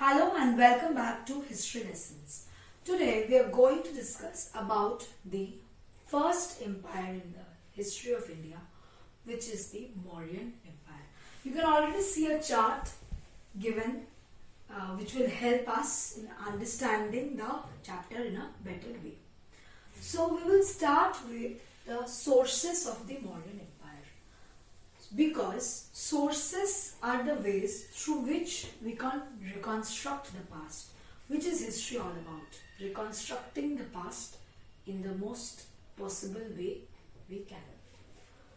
Hello and welcome back to History Lessons. Today we are going to discuss about the first empire in the history of India, which is the Mauryan Empire. You can already see a chart given which will help us in understanding the chapter in a better way. So we will start with the sources of the Mauryan Empire, because sources are the ways through which we can reconstruct the past, which is history all about, reconstructing the past in the most possible way we can.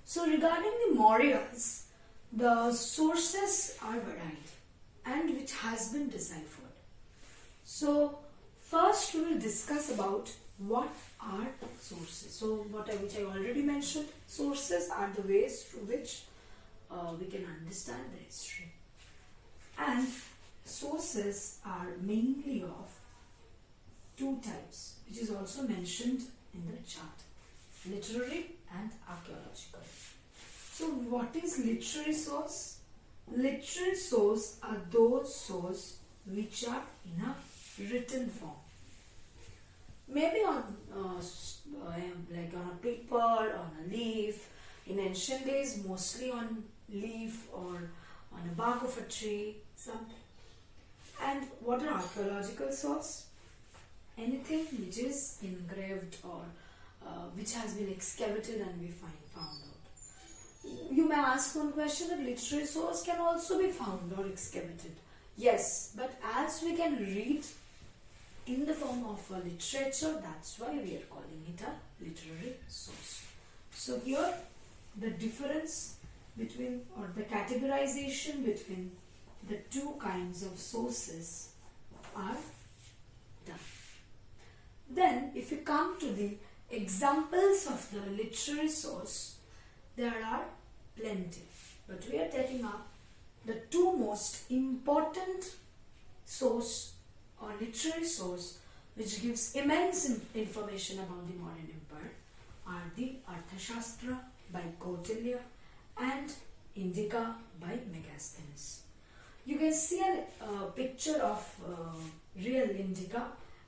So regarding the Mauryas, the sources are varied and which has been deciphered. So first we will discuss about what are sources. So which I already mentioned, sources are the ways through which we can understand the history. And sources are mainly of two types, which is also mentioned in the chart: literary and archaeological. So what is literary source? Literary source are those sources which are in a written form. Maybe on like on a paper, on a leaf. In ancient days, mostly on leaf or on a bark of a tree, something. And what are archaeological source? Anything which is engraved or which has been excavated and we found out. You may ask one question, that literary source can also be found or excavated. Yes, but as we can read in the form of a literature, that's why we are calling it a literary source. So here the difference between, or the categorization between the two kinds of sources are done. Then if you come to the examples of the literary source, there are plenty, but we are taking up the two most important source or literary source which gives immense information about the Mauryan Empire are the Arthashastra by Kautilya and Indica by Megasthenes. You can see a picture of real Indica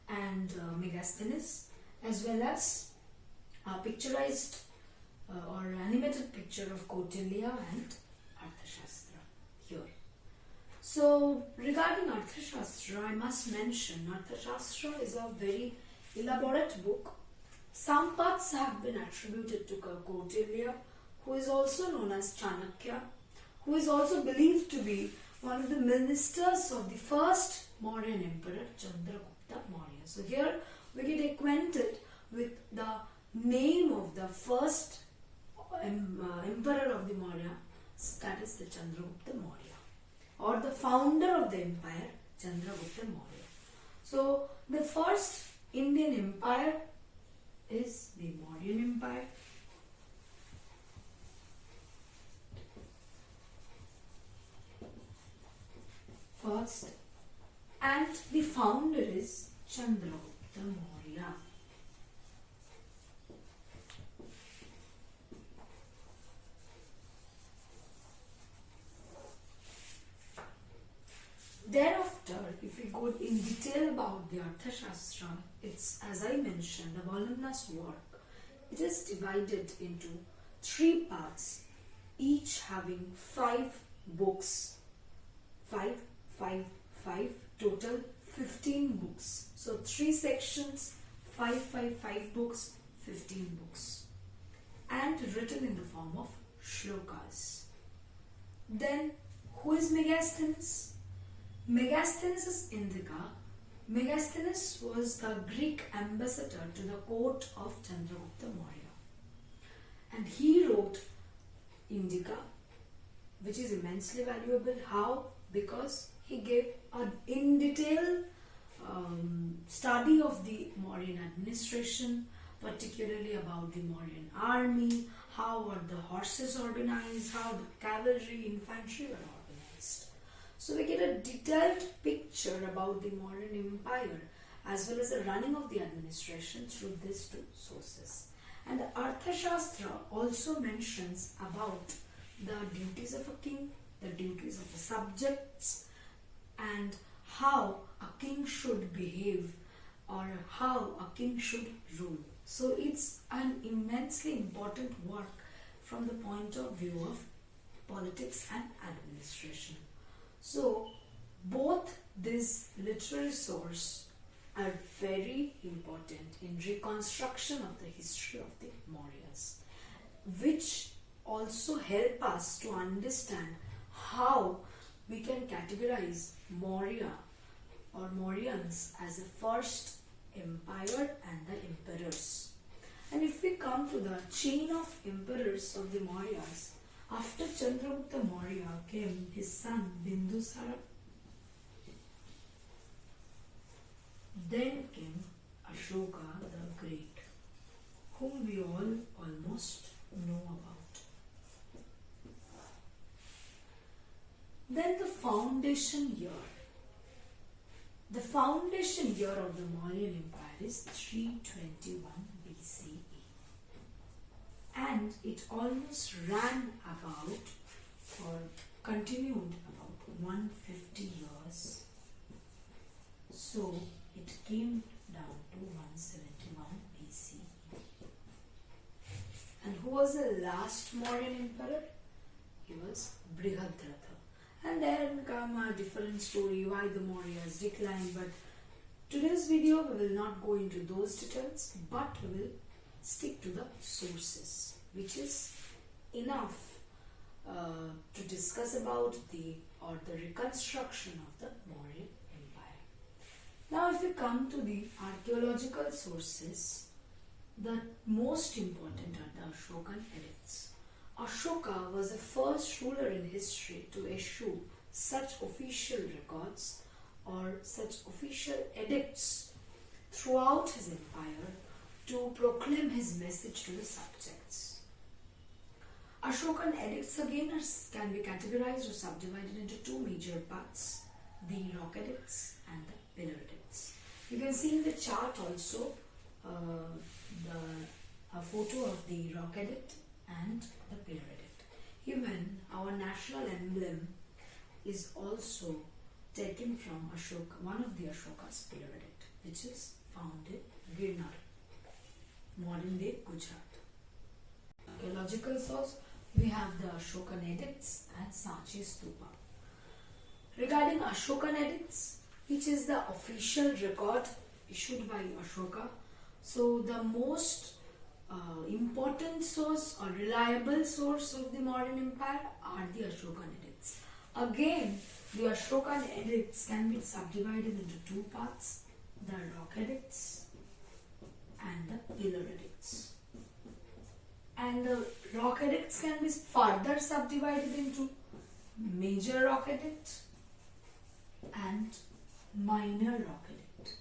and Megasthenes, as well as a picturized or animated picture of Kautilya and Arthashastra here. So regarding Arthashastra, I must mention Arthashastra is a very elaborate book. Some parts have been attributed to Kautilya, who is also known as Chanakya, who is also believed to be one of the ministers of the first Mauryan emperor, Chandragupta Maurya. So here we get acquainted with the name of the first emperor of the Maurya, that is the Chandragupta Maurya, or the founder of the empire, Chandragupta Maurya. So the first Indian empire is the Mauryan Empire. First, and the founder is Chandragupta Maurya. Thereafter, if we go in detail about the Arthashastra, it's, as I mentioned, a voluminous work. It is divided into 3 parts, each having 5 books. 5, total 15 books. So 3 sections, 5 books, 15 books. And written in the form of shlokas. Then, who is Megasthenes? Megasthenes is Indica. Megasthenes was the Greek ambassador to the court of Chandragupta Maurya. And he wrote Indica, which is immensely valuable. How? Because he gave an in-detail study of the Mauryan administration, particularly about the Mauryan army, how were the horses organized, how the cavalry, infantry were organized. So we get a detailed picture about the Mauryan Empire as well as the running of the administration through these 2 sources. And the Arthashastra also mentions about the duties of a king, the duties of the subjects, and how a king should behave or how a king should rule. So it's an immensely important work from the point of view of politics and administration. So both these literary sources are very important in reconstruction of the history of the Mauryas, which also help us to understand how we can categorize Maurya or Mauryans as the first empire and the emperors. And if we come to the chain of emperors of the Mauryas, after Chandragupta Maurya came his son Bindusara, then came Ashoka the Great, whom we all almost know about. Then the foundation year. The foundation year of the Mauryan Empire is 321 BCE, and it almost ran about or continued about 150 years. So it came down to 171 BCE. And who was the last Mauryan emperor? He was Brihadratha. And then come a different story why the Mauryas declined. But today's video we will not go into those details, but we will stick to the sources, which is enough to discuss about the reconstruction of the Mauryan Empire. Now, if we come to the archaeological sources, the most important are the Ashokan edicts. Ashoka was the first ruler in history to issue such official records or such official edicts throughout his empire to proclaim his message to the subjects. Ashokan edicts again can be categorized or subdivided into two major parts, the rock edicts and the pillar edicts. You can see in the chart also a photo of the rock edict and the pillar edict. Even our national emblem is also taken from Ashoka, one of the Ashoka's pillar edict, which is found in Girnar, modern day Gujarat. Archaeological source, we have the Ashokan edicts and Sanchi Stupa. Regarding Ashokan edicts, which is the official record issued by Ashoka, so the most important source or reliable source of the Mauryan Empire are the Ashokan edicts. Again, the Ashokan edicts can be subdivided into two parts, the rock edicts and the pillar edicts. And the rock edicts can be further subdivided into major rock edict and minor rock edict.